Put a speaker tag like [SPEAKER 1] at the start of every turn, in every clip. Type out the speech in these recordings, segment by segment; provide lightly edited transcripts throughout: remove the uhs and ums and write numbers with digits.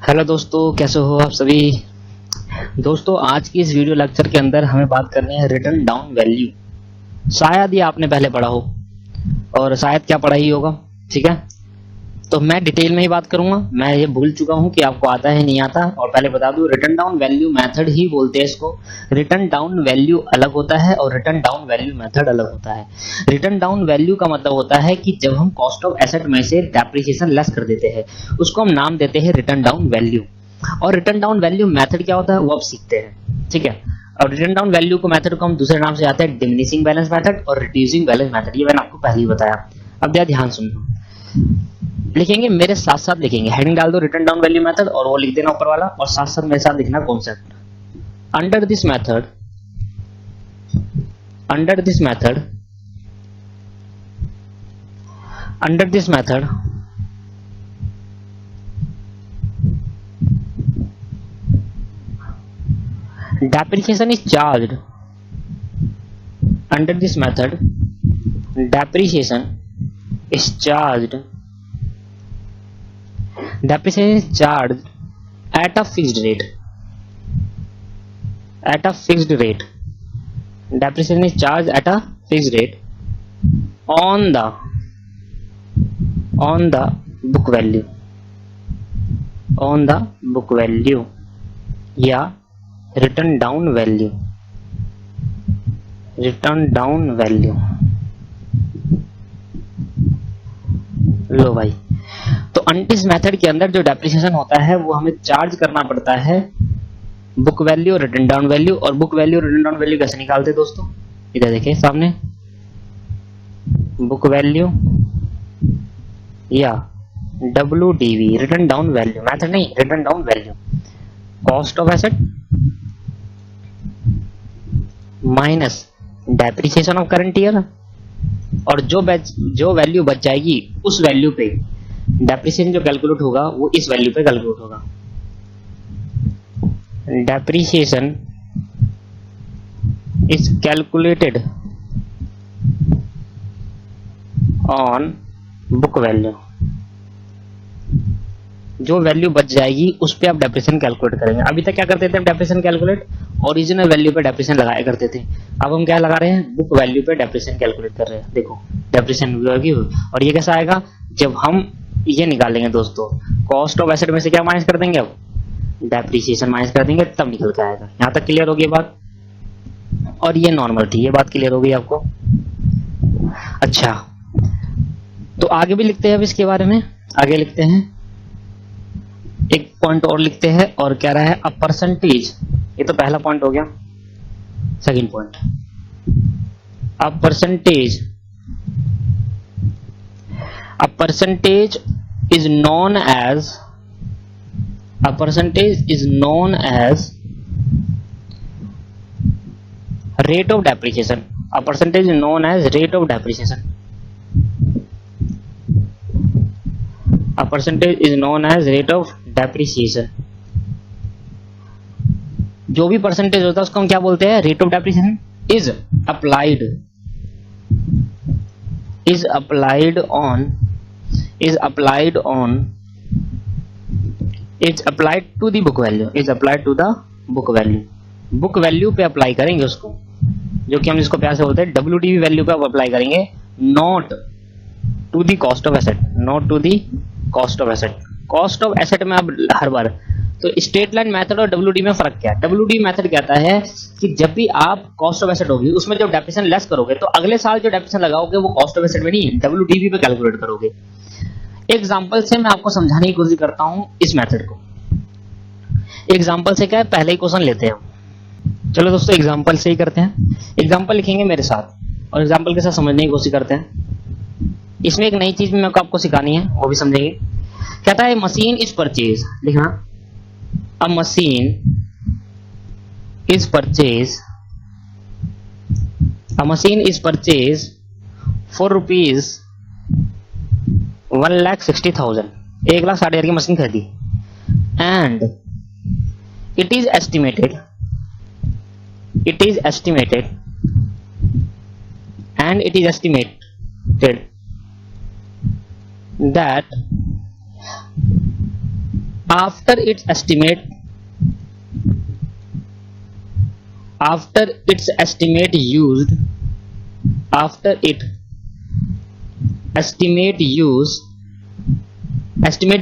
[SPEAKER 1] Hello दोस्तों, कैसे हो आप सभी। दोस्तों, आज की इस वीडियो लेक्चर के अंदर हमें बात करनी है रिटर्न डाउन वैल्यू। शायद ये आपने पहले पढ़ा हो और शायद क्या पढ़ा ही होगा। ठीक है, तो मैं डिटेल में ही बात करूंगा। मैं ये भूल चुका हूं कि आपको आता है नहीं आता। और पहले बता दूं, रिटर्न डाउन वैल्यू मेथड ही बोलते हैं इसको। रिटर्न डाउन वैल्यू अलग होता है और रिटर्न डाउन वैल्यू मेथड अलग होता है। रिटर्न डाउन वैल्यू का मतलब होता है कि जब हम कॉस्ट ऑफ एसेट में से डेप्रिसिएशन लेस कर देते हैं, उसको हम नाम देते हैं रिटर्न डाउन वैल्यू। और रिटर्न डाउन वैल्यू मेथड क्या होता है वो आप सीखते हैं। ठीक है, और रिटर्न डाउन वैल्यू को मेथड को हम दूसरे नाम से आते हैं डिमिनिशिंग बैलेंस मेथड और रिड्यूसिंग बैलेंस मेथड। ये मैंने आपको पहले ही बताया। अब ध्यान सुनना, लिखेंगे मेरे साथ साथ लिखेंगे, हेडिंग डाल दो रिटर्न डाउन वैल्यू मेथड और वो लिख देना ऊपर वाला, और साथ साथ मेरे साथ लिखना concept. Under this method under this method under this method depreciation is charged. Under this method depreciation is charged at a fixed rate. Depreciation is charged at a fixed rate on the book value या return down value. लो भाई, तो अंटिस method के अंदर जो depreciation होता है वो हमें चार्ज करना पड़ता है बुक वैल्यू और रिटर्न डाउन वैल्यू। और बुक वैल्यू और रिटर्न डाउन वैल्यू कैसे निकालते हैं दोस्तों, इधर देखिए सामने, बुक वैल्यू या WDV written down value, method नहीं, written down value, cost of asset minus depreciation of current year. और जो वैल्यू बच जाएगी उस वैल्यू पे डेप्रिसिएशन जो कैलकुलेट होगा वो इस वैल्यू पे कैलकुलेट होगा। Depreciation is calculated on book value. जो वैल्यू बच जाएगी उस पे आप डेप्रिसिएशन कैलकुलेट करेंगे। अभी तक क्या करते थे हम, डेप्रिसिएशन कैलकुलेट ओरिजिनल वैल्यू पे डेप्रिसिएशन लगाया करते थे। अब हम क्या लगा रहे हैं, बुक वैल्यू पे डेप्रिसिएशन कैलकुलेट कर रहे हैं। देखो डेप्रिसिएशन होगी, और ये कैसा आएगा, जब हम ये निकालेंगे दोस्तों, कॉस्ट ऑफ एसेट में से क्या माइनस कर देंगे, अब डेप्रिसिएशन माइनस कर देंगे, तब निकल के आएगा। यहां तक क्लियर होगी बात। और ये नॉर्मल थी, ये बात क्लियर हो गई आपको। अच्छा, तो आगे भी लिखते हैं अब इसके बारे में। आगे लिखते हैं, एक पॉइंट और लिखते हैं, और कह रहा है अ परसेंटेज। ये तो पहला पॉइंट हो गया। Second point, a percentage is known as rate of depreciation. A percentage is known as rate of depreciation. A percentage is known as rate of depreciation. जो भी परसेंटेज होता है उसको हम क्या बोलते हैं, rate of depreciation. Is applied to the book value. Book value पे अप्लाई करेंगे उसको, जो कि हम इसको प्यार से बोलते हैं WDV वैल्यू पे अप्लाई करेंगे, not to the cost of asset. Cost of asset में अब हर बार, तो स्ट्रेट लाइन मेथड और WD में फर्क क्या है। WD मेथड कहता है कि जब भी आप कॉस्ट ऑफ एसेट होगी उसमें जब डेप्रिसिएशन लेस करोगे तो अगले साल जो डेप्रिसिएशन लगाओगे वो कॉस्ट ऑफ एसेट में नहीं, WDV पे कैलकुलेट करोगे। एग्जांपल से मैं आपको समझाने की कोशिश करता हूं इस मेथड को। एग्जांपल से क्या है, पहले ही क्वेश्चन लेते हैं। चलो दोस्तों, एग्जांपल से ही करते हैं। एग्जांपल लिखेंगे मेरे साथ और एग्जांपल के साथ समझने की कोशिश करते हैं। इसमें एक नई चीज भी मेरे को आपको सिखानी है, वो भी समझेंगे। कहता है मशीन इज परचेज, लिखना, a machine is purchased for rupees 1,60,000, 1,60,000 की मशीन खरीदी, and it is estimated that after its estimate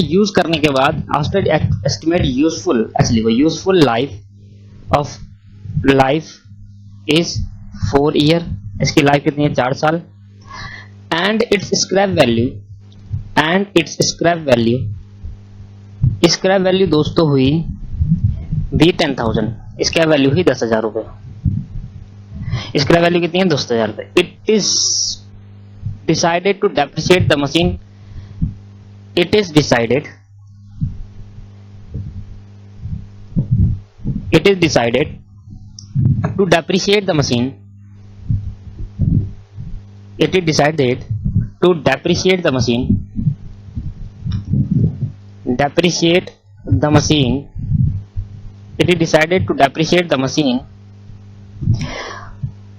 [SPEAKER 1] use करने के बाद आफ्टर एस्टिमेट यूजफुल, ऐसे लिखो, यूजफुल लाइफ इज 4 ईयर, इसकी लाइफ कितनी है, 4 साल। एंड इट्स स्क्रैप वैल्यू दोस्तों हुई भी 10,000, स्क्रैप वैल्यू हुई 10,000 रुपए। स्क्रैप वैल्यू कितनी है, 10,000 रुपए। It is decided to depreciate the machine, it is decided to depreciate the machine, it is decided to depreciate the machine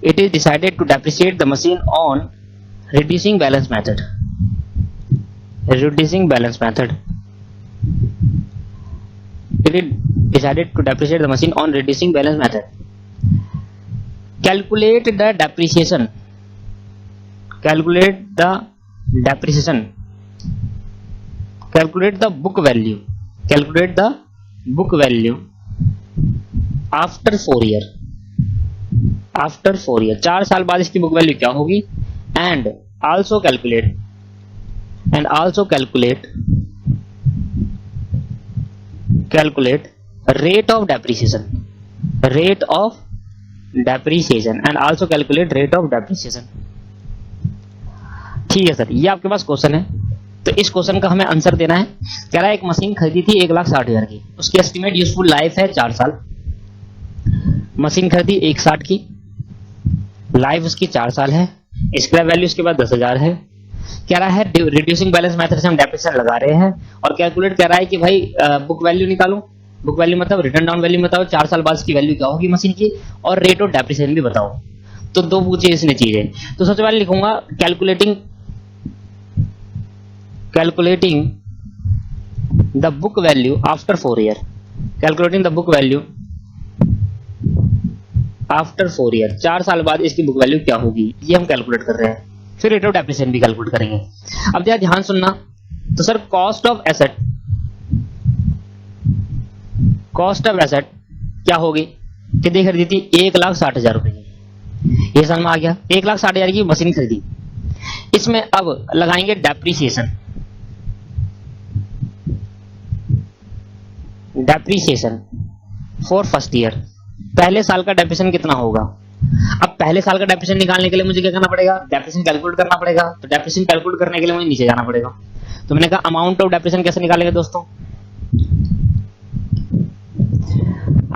[SPEAKER 1] it is decided to depreciate the machine on reducing balance method. It is decided to depreciate the machine on reducing balance method. Calculate the depreciation book value after 4 year, 4 साल बाद इसकी book value क्या होगी। and also calculate rate of depreciation and also calculate rate of depreciation। ठीक है sir, ये आपके पास question है, तो इस क्वेश्चन का हमें आंसर देना है। कह रहा है एक मशीन खरीदी थी 1,60,000 की, उसकी एस्टिमेट यूजफुल लाइफ है 4 साल। मशीन खरीदी 1,60 की, लाइफ उसकी 4 साल है, स्क्रैप वैल्यू उसके बाद 10,000 है। कह रहा है रिड्यूसिंग बैलेंस मेथड से हम डेप्रिसिएशन लगा रहे हैं और कैलकुलेट कह रहा है कि भाई बुक वैल्यू निकालो। बुक वैल्यू मतलब रिटर्न डाउन वैल्यू बताओ, 4 साल बाद इसकी वैल्यू क्या होगी मशीन की, और रेट ऑफ डेप्रिसिएशन भी बताओ। तो 2 पूछे इसने चीजें। तो सबसे पहले लिखूंगा calculating the book value after 4 year. Calculating the book value after 4 year, 4 साल बाद इसकी बुक वैल्यू क्या होगी, ये हम कैलकुलेट कर रहे हैं। फिर रेट ऑफ डेप्रिसिएशन भी कैलकुलेट करेंगे। अब ध्यान सुनना, तो सर कॉस्ट ऑफ एसेट क्या होगी, कितनी खरीदी थी, 1,60,000 रुपए की, ये समझ में आ गया। 1,60,000 की मशीन खरीदी, इसमें अब लगाएंगे डेप्रिसिएशन फॉर फर्स्ट ईयर। पहले साल का डेप्रिसिएशन कितना होगा। अब पहले साल का डेप्रिसिएशन निकालने के लिए मुझे क्या करना पड़ेगा, डेप्रिसिएशन कैलकुलेट करना पड़ेगा। तो डेप्रिसिएशन कैलकुलेट करने के लिए मुझे नीचे जाना पड़ेगा। तो मैंने कहा अमाउंट ऑफ डेप्रिसिएशन कैसे निकालेंगे दोस्तों,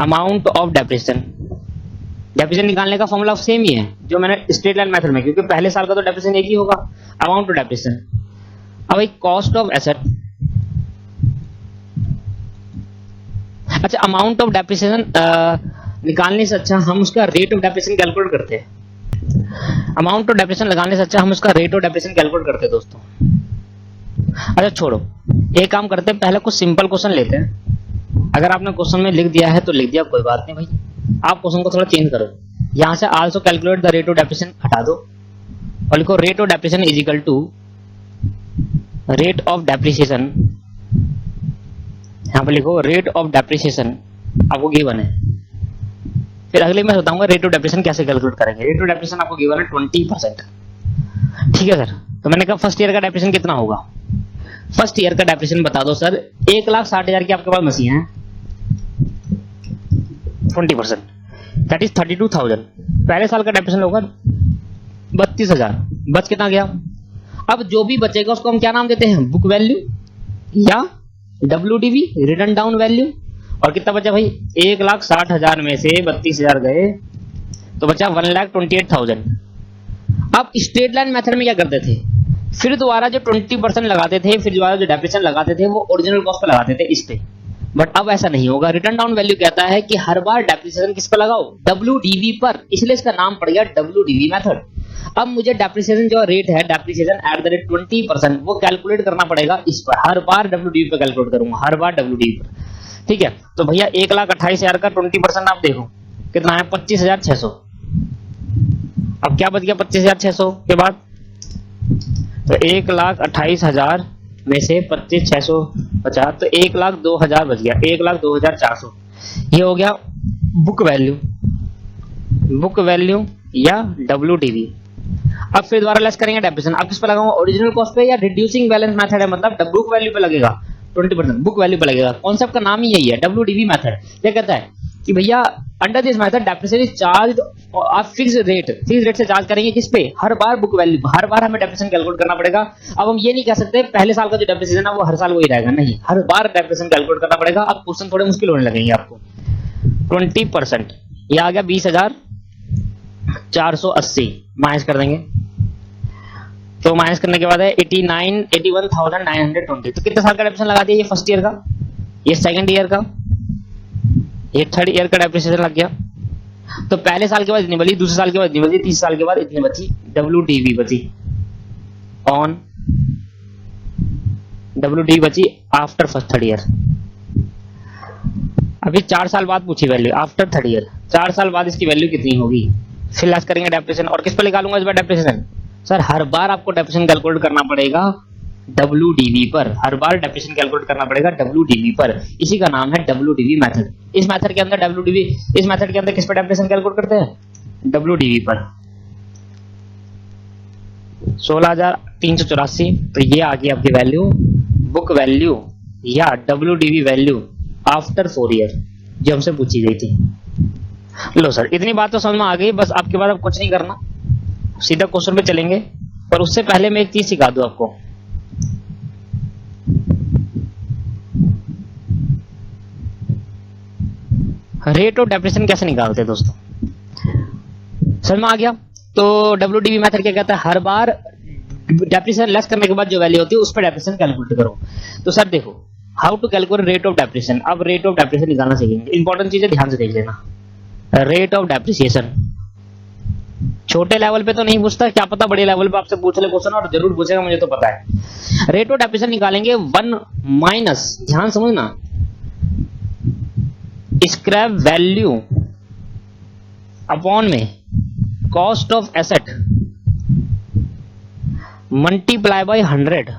[SPEAKER 1] अमाउंट ऑफ डेप्रिसिएशन निकालने का फॉर्मूला सेम ही है जो मैंने स्ट्रेट लाइन मेथड में, क्योंकि पहले साल का तो डेप्रिसिएशन एक ही होगा, अमाउंट ऑफ डेप्रिसिएशन। अब एक कॉस्ट ऑफ एसेट, अच्छा अमाउंट ऑफ डेप्रिसिएशन निकालने से अच्छा हम उसका रेट ऑफ डेप्रिसिएशन कैलकुलेट करते हैं। अमाउंट ऑफ डेप्रिसिएशन लगाने से अच्छा हम उसका रेट ऑफ डेप्रिसिएशन कैलकुलेट करते हैं दोस्तों। अच्छा छोड़ो, एक काम करते हैं, पहले कुछ सिंपल क्वेश्चन लेते हैं। अगर आपने क्वेश्चन में लिख दिया है तो लिख दिया, कोई बात नहीं भाई, आप क्वेश्चन को थोड़ा चेंज करो। यहां से also calculate the rate of depreciation हटा दो और लिखो rate of depreciation is equal to rate of depreciation. यहां पर लिखो रेट ऑफ डेप्रिसिएशन, आपको गिवन है। फिर अगले मैं बताऊंगा रेट ऑफ डेप्रिसिएशन कैसे कैलकुलेट करेंगे। रेट ऑफ डेप्रिसिएशन आपको गिवन है 20%। ठीक है सर, तो मैंने कहा फर्स्ट ईयर का डेप्रिसिएशन कितना होगा। फर्स्ट ईयर का डेप्रिसिएशन बता दो सर। 1,60,000 की आपके पास मशीन है, 20% दैट इज 32,000। पहले साल का डेप्रिसिएशन होगा 32,000, बच कितना गया। अब जो भी बचेगा उसको हम क्या नाम देते हैं, बुक वैल्यू या WDV, रिटर्न डाउन वैल्यू। और कितना बचा भाई, 1,60,000 में से 32,000 गए तो बचा 1,28,000। अब स्ट्रेट लाइन मेथड में क्या करते थे, फिर दोबारा जो 20% लगाते थे, फिर दोबारा जो डेप्रिसिएशन लगाते थे वो ओरिजिनल कॉस्ट पे लगाते थे इस पे। बट अब ऐसा नहीं होगा। रिटर्न डाउन वैल्यू कहता है कि हर बार डेप्रिसिएशन किस पर लगाओ, WDV पर, इसलिए इसका नाम पड़ गया WDV मेथड। अब मुझे डेप्रिसिएशन जो रेट है, डेप्रिसिएशन एट द रेट 20%, वो कैलकुलेट करना पड़ेगा इस पर। हर बार WDV पे कैलकुलेट करूंगा, हर बार WDV पर। ठीक है, तो भैया 1,28,000 का 20% आप देखो कितना है, 25,600। अब क्या बच गया 25,600 के बाद, तो 1,28,000 में से 25,650, तो 1,02,000 बच गया, 1,02,400। ये हो गया बुक वैल्यू, बुक वैल्यू या WDV। अब फिर दोबारा लेस करेंगे डेप्रिसिएशन। अब किस पे लगाऊंगा, ओरिजिनल कॉस्ट पे या रिड्यूसिंग बैलेंस मेथड है, मतलब बुक वैल्यू पे लगेगा 20%, बुक वैल्यू पे लगेगा। कॉन्सेप्ट का नाम ही यही है, WDV मेथड। क्या कहता है कि भैया under this method depreciation is charge, आप फिक्स रेट से चार्ज करेंगे किस पे, हर बार बुक वैल्यू, हर बार हमें डेप्रिसिएशन कैलकुलेट करना पड़ेगा। अब हम ये नहीं कह सकते पहले साल का जो डेप्रिसिएशन है वो हर साल वही रहेगा, नहीं, हर बार डेप्रिसिएशन कैलकुलेट करना पड़ेगा। अब क्वेश्चन थोड़े मुश्किल होने लगेंगे आपको। 20% ये आ गया 20,480, माइनस कर देंगे, तो माइनस करने के बाद है 81,920। तो कितने साल का डेप्रिसिएशन लगा दिया, ये फर्स्ट ईयर का, ये सेकंड ईयर का, ये थर्ड ईयर का डेप्रिसिएशन लग गया। तो पहले साल के बाद इतनी बची, दूसरे साल के बाद इतनी बची, तीसरे साल के बाद इतनी बची, WDV बची ऑन, WDV बची आफ्टर फर्स्ट थर्ड ईयर। अभी 4 साल बाद पूछी वैल्यू आफ्टर थर्ड ईयर, 4 साल बाद इसकी वैल्यू कितनी होगी, फिर लेस करेंगे डेप्रिसिएशन। और किस पर निकालूंगा इस बार डेप्रिसिएशन, सर हर बार आपको डेप्रिसिएशन कैलकुलेट करना पड़ेगा WDV पर, हर बार डेप्रिसिएशन कैलकुलेट करना पड़ेगा WDV पर। इसी का नाम है WDV मेथड। इस मेथड के अंदर इस मेथड के अंदर किस पर डेप्रिसिएशन कैलकुलेट करते हैं, WDV पर। 16,384, तो ये आ गई आपकी वैल्यू, बुक वैल्यू या WDV वैल्यू आफ्टर 4 ईयर, जो हमसे पूछी गई थी। लो सर, इतनी बात तो समझ में आ गई, बस आपके बाद अब कुछ नहीं करना, सीधा क्वेश्चन पे चलेंगे। पर उससे पहले मैं एक चीज सिखा दूं आपको। रेट ऑफ डेप्रिसिएशन कैसे निकालते हैं दोस्तों, समझ में आ गया। तो WDV मेथड क्या कहता है, हर बार डेप्रिसिएशन लेस करने के बाद जो वैल्यू होती है उस पर डेप्रिसिएशन कैलकुलेट करो। तो सर देखो, how to calculate rate of depreciation. अब रेट ऑफ डेप्रिसिएशन निकालना सीखेंगे। इंपॉर्टेंट चीजें ध्यान से देख लेना। रेट ऑफ डेप्रिसिएशन छोटे लेवल पे तो नहीं पूछता, क्या पता बड़े लेवल पे आपसे पूछ ले क्वेश्चन, और जरूर पूछेगा, मुझे तो पता है। रेट ऑफ डेप्रिसिएशन निकालेंगे 1 माइनस, ध्यान समझना, स्क्रैप वैल्यू अपॉन में cost of asset multiply by 100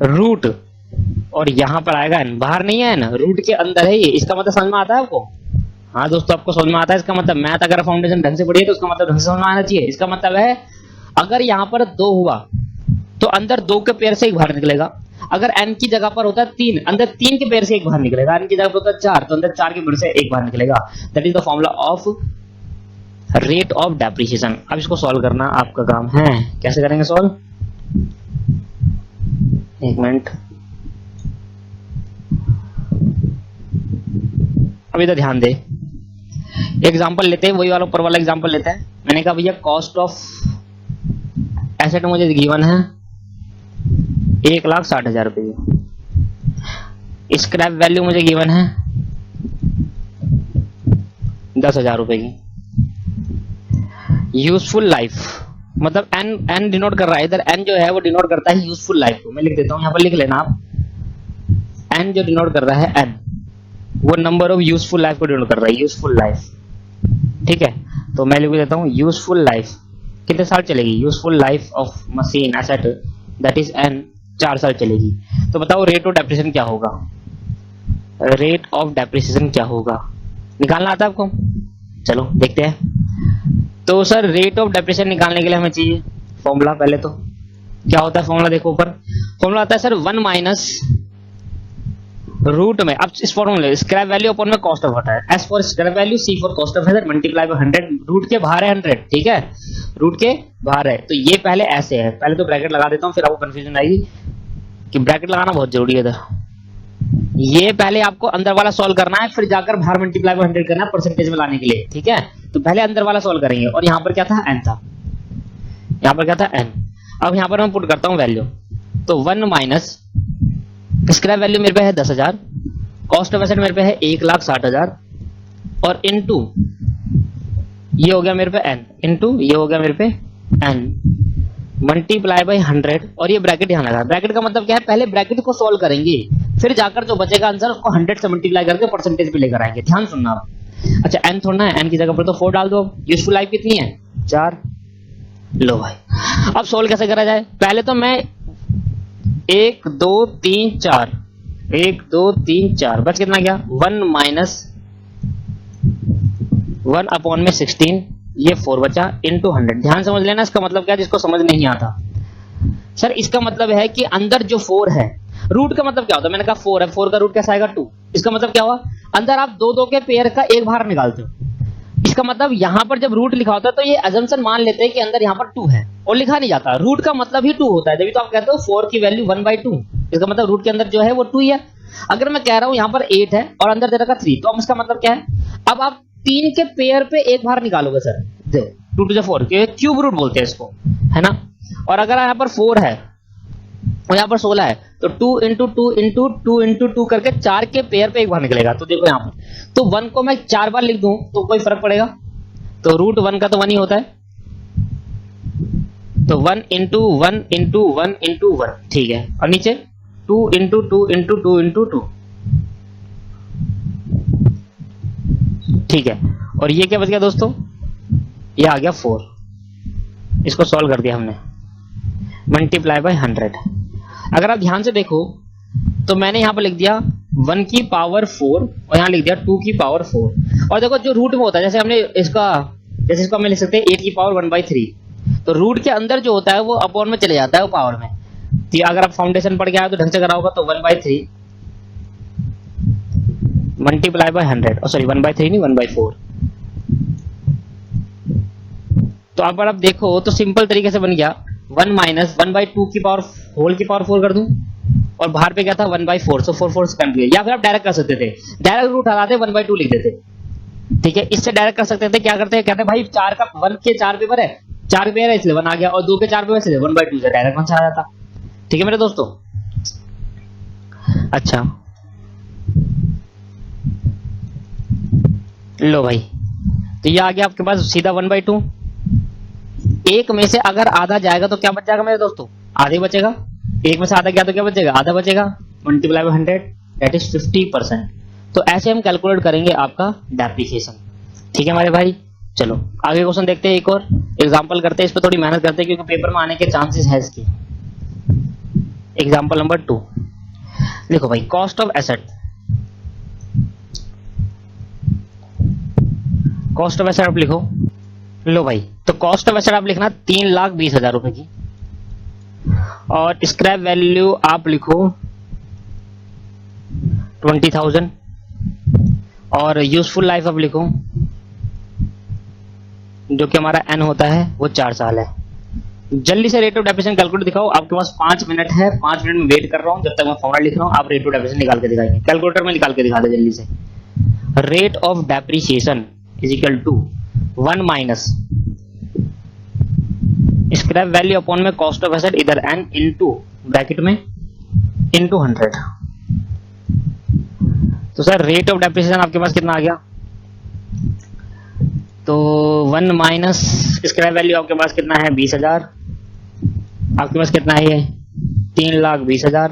[SPEAKER 1] root, और यहां पर आएगा n, बाहर नहीं है न, रूट के अंदर है ये। इसका मतलब समझ में आता है आपको, हाँ दोस्तों आपको समझ में आता है। इसका मतलब मैथ अगर फाउंडेशन ढंग से पढ़िए तो उसका मतलब ढंग से समझ में आना चाहिए। इसका मतलब है अगर यहां पर 2 हुआ तो अंदर 2 के पेयर से एक बाहर निकलेगा। अगर n की जगह पर होता है 3, अंदर 3 के पेयर से एक बाहर निकलेगा। n की जगह पर होता है 4, तो अंदर 4 के पेयर से एक बाहर निकलेगा। That is the formula of rate of depreciation. अब इसको सॉल्व करना आपका काम है। कैसे करेंगे सॉल्व, एक मिनट, अभी तो ध्यान दे। एग्जांपल लेते हैं, वही वाला ऊपर वाला एग्जांपल लेते हैं। मैंने कहा भैया कॉस्ट ऑफ एसेट मुझे गिवन है 1,60,000 रुपये, स्क्रैप वैल्यू मुझे गिवन है 10,000 रुपए की। यूजफुल लाइफ मतलब एन डिनोट कर रहा है, इधर एन जो है वो डिनोट करता है यूजफुल लाइफ को। मैं लिख देता हूं, यहां पर लिख लेना आप, एन जो डिनोट कर रहा है एन, वो नंबर ऑफ यूजफुल लाइफ को डिनोट कर रहा है, यूजफुल लाइफ। ठीक है, तो मैं लिख देता हूं यूजफुल लाइफ कितने साल चलेगी, useful life of machine asset that is an 4 साल चलेगी। तो बताओ रेट ऑफ डेप्रिसिएशन क्या होगा, रेट ऑफ डेप्रिसिएशन क्या होगा, निकालना आता है आपको? चलो देखते हैं। तो सर रेट ऑफ डेप्रिसिएशन निकालने के लिए हमें चाहिए फॉर्मूला। पहले तो क्या होता है फॉर्मूला, देखो ऊपर फॉर्मूला आता है सर 1 माइनस रूट में, अब इस फॉर्मूले स्क्रैप वैल्यू अपॉन में कॉस्ट ऑफ है, S for scrap value, C for cost of asset, multiply by 100, root के बाहर है 100, ठीक है, रूट के बाहर है। तो ये पहले ऐसे है, पहले तो ब्रैकेट लगा देता हूं, फिर आपको कंफ्यूजन आएगी कि ब्रैकेट लगाना बहुत जरूरी है इधर। ये पहले आपको अंदर वाला सॉल्व करना है, फिर जाकर बाहर मल्टीप्लाई बाय 100 करना है परसेंटेज में लाने के लिए, ठीक है। तो पहले अंदर वाला सॉल्व करेंगे, और यहाँ पर क्या था n था, यहाँ पर क्या था n। अब यहाँ पर मैं पुट करता हूँ वैल्यू, तो 1 माइनस स्क्रैप वैल्यू मेरे पे है 10,000, कॉस्ट ऑफ एसेट मेरे पे है 1,60,000, और इनटू ये हो गया मेरे पे n इंटू ये हो गया मेरे पे n मल्टीप्लाई बाई 100 और ये ब्रैकेट यहाँ लगा। ब्रैकेट का मतलब क्या है, पहले ब्रैकेट को सॉल्व करेंगे फिर जाकर जो बचेगा आंसर उसको 100 से मल्टीप्लाई करके परसेंटेज पे लेकर आएंगे। ध्यान सुनना आप। अच्छा n थोड़ा है, n की जगह पर तो 4 डाल दो। यूजफुल लाइफ कितनी है 4। लो भाई अब सोल्व कैसे करा जाए, पहले तो मैं 1 2 3 4 1 2 3 4 बच कितना गया 1 माइनस 1 अपॉन में 16 ये 4 बचा इंटू 100। ध्यान समझ लेना इसका मतलब क्या है, जिसको समझ नहीं आता। सर इसका मतलब है कि अंदर जो 4 है, रूट का मतलब क्या होता है, मैंने कहा 4 है, 4 का रूट कैसा आएगा 2। इसका मतलब क्या हुआ, अंदर आप दो दो के पेयर का एक बाहर निकालते हो। इसका मतलब यहां पर जब रूट लिखा होता है तो ये अजम्पशन मान लेते हैं कि अंदर यहां पर 2 है और लिखा नहीं जाता। रूट का मतलब ही 2 होता है, जब तो आप कहते हो 4 की वैल्यू 1/2, इसका मतलब रूट के अंदर जो है वो 2 ही है। अगर मैं कह रहा हूं यहां पर 8 है और अंदर दे रखा 3, तो अब इसका मतलब क्या है, अब आप 3 के पेयर पे एक बाहर निकालोगे सर, देखो 2 टू द 4 क्यूब रूट बोलते हैं इसको, है ना। और अगर यहां पर 4 है और यहाँ पर 16 है तो 2 इंटू 2 इंटू 2 इंटू 2 करके 4 के पेयर पे एक बार निकलेगा। तो देखो यहाँ पर तो 1 को मैं 4 बार लिख दूं तो कोई फर्क पड़ेगा, तो रूट 1 का तो 1 ही होता है। तो 1 इंटू 1 इंटू 1 इंटू 1, ठीक है। और नीचे 2 इंटू 2 इंटू 2 इंटू 2, ठीक है। और ये क्या बच गया दोस्तों, ये आ गया 4। इसको सॉल्व कर दिया हमने, मल्टीप्लाई बाय 100। अगर आप ध्यान से देखो तो मैंने यहां पर लिख दिया 1 की पावर 4 और यहां लिख दिया 2 की पावर 4। और देखो जो रूट में होता है, जैसे हमने इसका जैसे इसको हम लिख सकते हैं 8 की पावर 1/3, तो रूट के अंदर जो होता है वो अपॉन में चले जाता है, वो पावर में। तो अगर आप फाउंडेशन पढ़ के आए तो ढंग से करा होगा, तो 1/3 मल्टीप्लाई बाय 100, सॉरी 1/3 नहीं 1/4। तो अब आप देखो तो सिंपल तरीके से बन गया 1 माइनस 1/2 की पावर होल की पावर 4 कर दूं और बाहर पे क्या था 1/4, सो 4 4 कैंसिल। या फिर आप डायरेक्ट कर सकते थे, डायरेक्ट रूट हटाते 1/2 लिख देते, ठीक है। इससे डायरेक्ट कर सकते थे, क्या करते हैं, कहते हैं भाई 4 का 1 के 4 पेपर है, 4 पेपर है इसलिए 1 आ गया, और 2 के 4 पेपर इसलिए 1/2 से डायरेक्ट 1 आ जाता। ठीक है मेरे दोस्तों। अच्छा लो भाई, तो ये आ गया आपके पास सीधा 1/2। एक में से अगर आधा जाएगा तो क्या बच जाएगा मेरे दोस्तों, आधे बचेगा। एक में से आधा गया तो क्या बचेगा, आधा बचेगा। Multiply by 100 that is 50%। तो ऐसे हम कैलकुलेट करेंगे आपका डेप्रिसिएशन। ठीक है हमारे भाई, चलो आगे क्वेश्चन देखते हैं, एक और एग्जांपल करते हैं, इस पर थोड़ी मेहनत करते हैं क्योंकि पेपर में आने के चांसेस है इसके। एग्जांपल नंबर 2 देखो भाई, cost of asset. Cost of asset आप लिखो, लो भाई, तो कॉस्ट ऑफ एसेट आप लिखना 3,20,000 रुपए की, और स्क्रैप वैल्यू आप लिखो 20,000, और यूजफुल लाइफ आप लिखो जो कि हमारा एन होता है वो 4 साल है। जल्दी से रेट ऑफ डेप्रिसिएशन कैलकुलेटर दिखाओ, आपके पास 5 मिनट है, 5 मिनट में वेट कर रहा हूं जब तक मैं फॉर्मूला लिख रहा हूं, आप रेट ऑफ डेप्रिसिएशन निकाल के दिखाएंगे। कैलकुलेटर में निकाल के दिखा दे जल्दी से। Rate of depreciation is equal to 1 minus scrap value upon में कॉस्ट ऑफ एसेट, इधर एन इंटू ब्रैकेट में इंटू 100। तो सर रेट ऑफ डेप्रिसिएशन आपके पास कितना आ गया, तो 1 माइनस स्क्रैप वैल्यू आपके पास कितना है 20,000, आपके पास कितना है ये 3,20,000,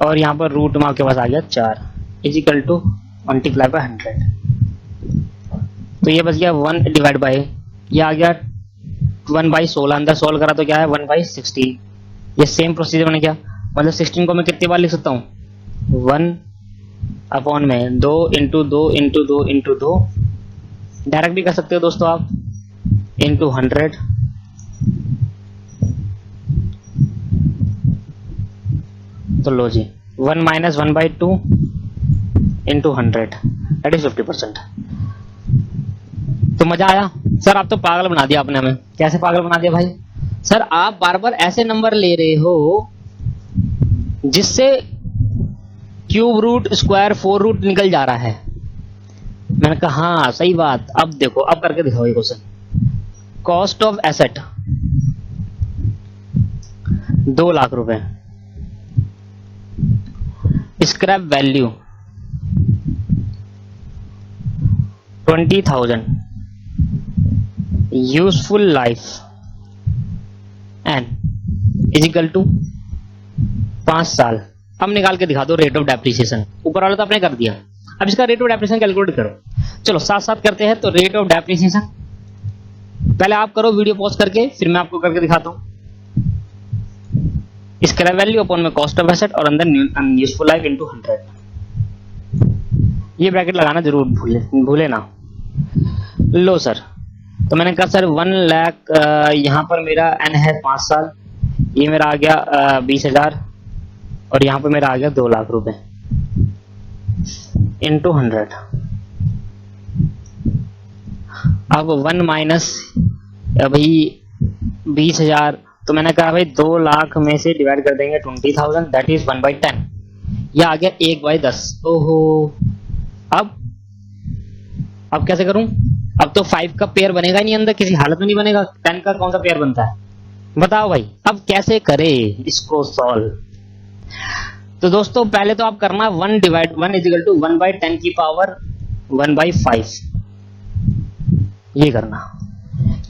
[SPEAKER 1] और यहाँ पर रूट में आपके पास आ गया 4 is equal to multiply by 100। तो ये बच गया 1 डिवाइड बाय, ये आ गया 1/16, अंदर सोल्व करा तो क्या है 1/16। ये सेम प्रोसीजर मैंने क्या, मतलब 16 को मैं कितनी बार लिख सकता हूँ, 1 अपॉन में 2 इंटू 2 इंटू 2 इंटू 2, डायरेक्ट भी कर सकते हो दोस्तों आप, इंटू 100। तो लो जी 1 माइनस 1/2 इंटू 100 दैट इज 50%। तो मजा आया सर, आप तो पागल बना दिया आपने हमें। कैसे पागल बना दिया भाई, सर आप बार बार ऐसे नंबर ले रहे हो जिससे क्यूब रूट स्क्वायर 4 रूट निकल जा रहा है। मैंने कहा हाँ सही बात। अब देखो, अब करके दिखाओ ये question. Cost of asset 2 lakh रुपए, scrap value 20,000, useful life n is equal to 5 साल। अब निकाल के दिखा दो रेट ऑफ डेप्रिसिएशन। ऊपर वाला तो आपने कर दिया, अब इसका रेट ऑफ डेप्रिसिएशन कैलकुलेट करो। चलो साथ साथ करते हैं। तो रेट ऑफ डेप्रिसिएशन पहले आप करो वीडियो पॉज करके, फिर मैं आपको करके दिखाता हूं। स्क्रैप वैल्यू अपॉन में कॉस्ट ऑफ एसेट और अंदर यूजफुल लाइफ इनटू 100। ये ब्रैकेट लगाना जरूर भूले ना। लो सर, तो मैंने कहा सर 1 लाख, यहाँ पर मेरा एन है 5 साल, ये मेरा आ गया 20,000 और यहाँ पर मेरा आ गया 2 लाख रुपए इंटू 100। अब 1 माइनस भाई 20,000, तो मैंने कहा भाई 2 लाख में से डिवाइड कर देंगे 20,000, दैट इज 1/10। यह आ गया 1/10। ओहो, अब कैसे करूं? अब तो 5 का पेयर बनेगा ही नहीं, अंदर किसी हालत में नहीं बनेगा। 10 का कौन सा पेयर बनता है बताओ भाई। अब कैसे करें इसको सॉल्व? तो दोस्तों पहले तो आप करना 1 इज इक्वल टू 1/10 की पावर 1/5। ये करना।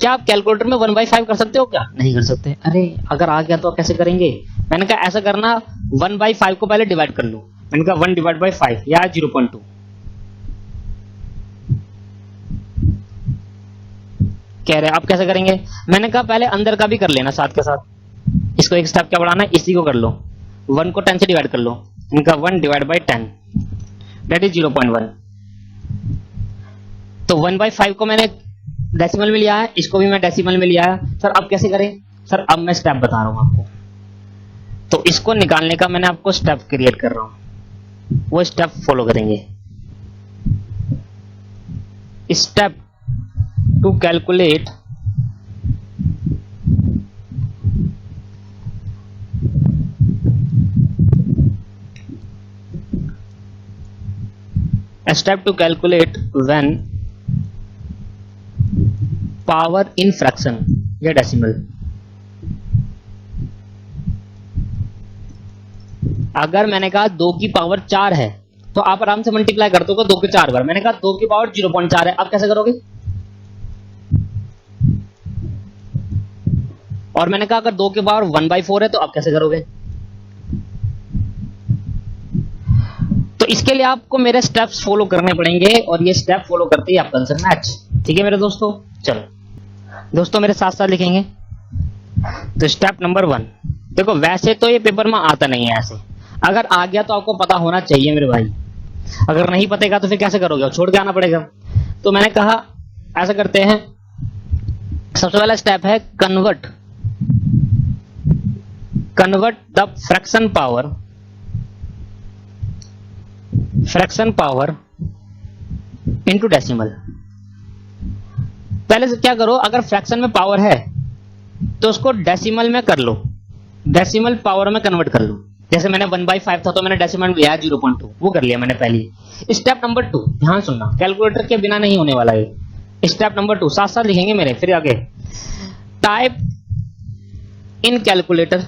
[SPEAKER 1] क्या आप कैलकुलेटर में 1/5 कर सकते हो? क्या नहीं कर सकते? अरे अगर आ गया तो कैसे करेंगे? मैंने कहा ऐसा करना, 1/5 को पहले डिवाइड कर लो। मैंने कहा 1 डिवाइड बाई 5 या 0.2। कह रहे आप कैसे करेंगे? मैंने कहा पहले अंदर का भी कर लेना साथ के साथ। इसको एक स्टेप क्या बढ़ाना है, इसी को कर लो। 1 को 10 से डिवाइड कर लो। इनका 1 डिवाइड बाई 10 दैट इज 0.1। तो 1/5 को मैंने डेसिमल में लिया है, इसको भी मैं डेसिमल में लिया है। सर अब कैसे करें? सर अब मैं स्टेप बता रहा हूं आपको। तो इसको निकालने का मैंने आपको स्टेप क्रिएट कर रहा हूं, वो स्टेप फॉलो करेंगे। Step to calculate when power in fraction या डेसिमल। अगर मैंने कहा 2 की पावर 4 है तो आप आराम से मल्टीप्लाई कर दोगे 2 के 4 बार। मैंने कहा 2 की पावर 0.4 है, आप कैसे करोगे? और मैंने कहा अगर 2 की पावर 1/4 है तो आप कैसे करोगे? तो इसके लिए आपको मेरे स्टेप्स फॉलो करने पड़ेंगे और ये स्टेप फॉलो करते ही आपका आंसर मैच। ठीक है मेरे दोस्तों? चलो दोस्तों मेरे साथ साथ लिखेंगे। तो स्टेप नंबर 1, देखो वैसे तो ये पेपर में आता नहीं है ऐसे, अगर आ गया तो आपको पता होना चाहिए मेरे भाई। अगर नहीं पतेगा तो फिर कैसे करोगे? छोड़ के आना पड़ेगा। तो मैंने कहा ऐसा करते हैं, सबसे पहला स्टेप है convert the fraction power into decimal. पहले से क्या करो, अगर फ्रैक्शन में पावर है तो उसको डेसिमल में कर लो, डेसिमल पावर में कन्वर्ट कर लो। जैसे मैंने 1/5 था तो मैंने डेसिमल में लिया 0.2, वो कर लिया मैंने पहले। स्टेप नंबर 2, ध्यान सुनना, कैलकुलेटर के बिना नहीं होने वाला है। स्टेप नंबर 2 साथ साथ लिखेंगे मेरे, फिर आगे टाइप इन कैलकुलेटर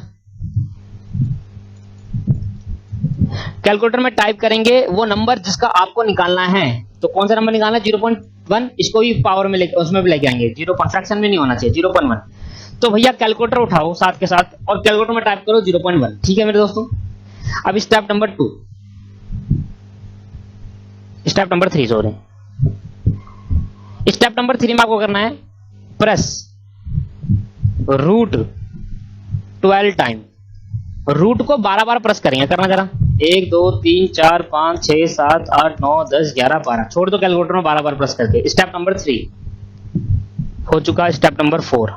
[SPEAKER 1] में टाइप करेंगे वो नंबर जिसका आपको निकालना है। तो कौन सा नंबर निकालना है? 0.1। इसको भी पावर में लेके उसमें भी लेके आएंगे, 0 फ्रैक्शन में नहीं होना चाहिए, 0.1। तो भैया कैलकुलेटर उठाओ साथ के साथ और कैलकुलेटर में टाइप करो 0.1। ठीक है मेरे दोस्तों? अब step number 3 sorry. Step number 3 में आपको करना है प्रेस रूट 12 टाइम। रूट को 12 बार प्रेस करेंगे, करना जरा। 1 2 3 4 5 6 7 8 9 10 11 12, छोड़ दो कैलकुलेटर में 12 बार प्रेस करके। स्टेप नंबर 3 हो चुका। स्टेप नंबर 4,